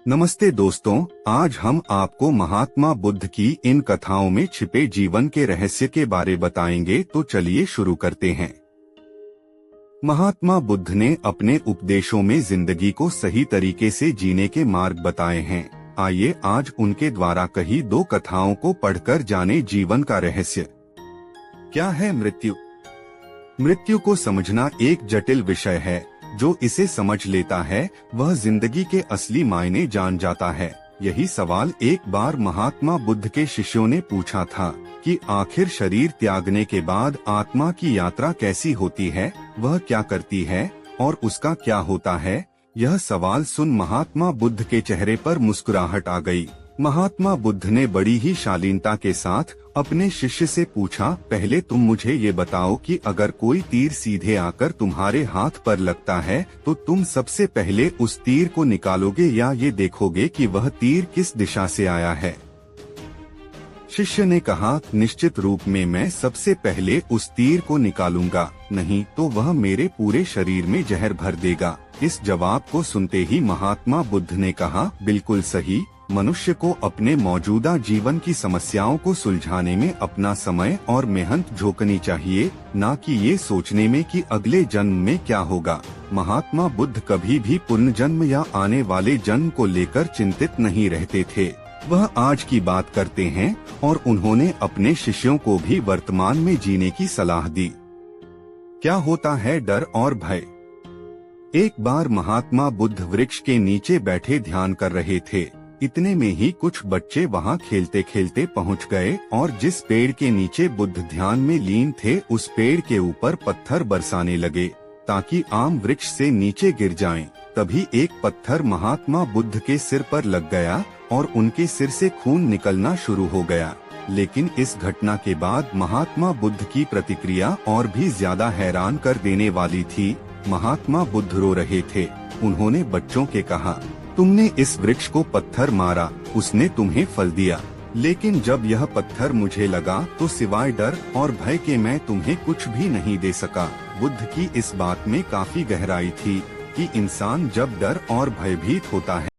नमस्ते दोस्तों, आज हम आपको महात्मा बुद्ध की इन कथाओं में छिपे जीवन के रहस्य के बारे बताएंगे। तो चलिए शुरू करते हैं। महात्मा बुद्ध ने अपने उपदेशों में जिंदगी को सही तरीके से जीने के मार्ग बताए हैं। आइए आज उनके द्वारा कही दो कथाओं को पढ़कर जाने जीवन का रहस्य। क्या है मृत्यु? मृत्यु को समझना एक जटिल विषय है। जो इसे समझ लेता है वह जिंदगी के असली मायने जान जाता है। यही सवाल एक बार महात्मा बुद्ध के शिष्यों ने पूछा था कि आखिर शरीर त्यागने के बाद आत्मा की यात्रा कैसी होती है, वह क्या करती है और उसका क्या होता है। यह सवाल सुन महात्मा बुद्ध के चेहरे पर मुस्कुराहट आ गई। महात्मा बुद्ध ने बड़ी ही शालीनता के साथ अपने शिष्य से पूछा, पहले तुम मुझे ये बताओ कि अगर कोई तीर सीधे आकर तुम्हारे हाथ पर लगता है तो तुम सबसे पहले उस तीर को निकालोगे या ये देखोगे कि वह तीर किस दिशा से आया है। शिष्य ने कहा, निश्चित रूप में मैं सबसे पहले उस तीर को निकालूंगा, नहीं तो वह मेरे पूरे शरीर में जहर भर देगा। इस जवाब को सुनते ही महात्मा बुद्ध ने कहा, बिल्कुल सही। मनुष्य को अपने मौजूदा जीवन की समस्याओं को सुलझाने में अपना समय और मेहनत झोंकनी चाहिए, न कि ये सोचने में कि अगले जन्म में क्या होगा। महात्मा बुद्ध कभी भी पुनर्जन्म या आने वाले जन्म को लेकर चिंतित नहीं रहते थे। वह आज की बात करते हैं और उन्होंने अपने शिष्यों को भी वर्तमान में जीने की सलाह दी। क्या होता है डर और भय? एक बार महात्मा बुद्ध वृक्ष के नीचे बैठे ध्यान कर रहे थे। इतने में ही कुछ बच्चे वहां खेलते खेलते पहुंच गए और जिस पेड़ के नीचे बुद्ध ध्यान में लीन थे उस पेड़ के ऊपर पत्थर बरसाने लगे ताकि आम वृक्ष से नीचे गिर जाएं। तभी एक पत्थर महात्मा बुद्ध के सिर पर लग गया और उनके सिर से खून निकलना शुरू हो गया। लेकिन इस घटना के बाद महात्मा बुद्ध की प्रतिक्रिया और भी ज्यादा हैरान कर देने वाली थी। महात्मा बुद्ध रो रहे थे। उन्होंने बच्चों के कहा, तुमने इस वृक्ष को पत्थर मारा, उसने तुम्हें फल दिया, लेकिन जब यह पत्थर मुझे लगा तो सिवाय डर और भय के मैं तुम्हें कुछ भी नहीं दे सका। बुद्ध की इस बात में काफी गहराई थी कि इंसान जब डर और भयभीत होता है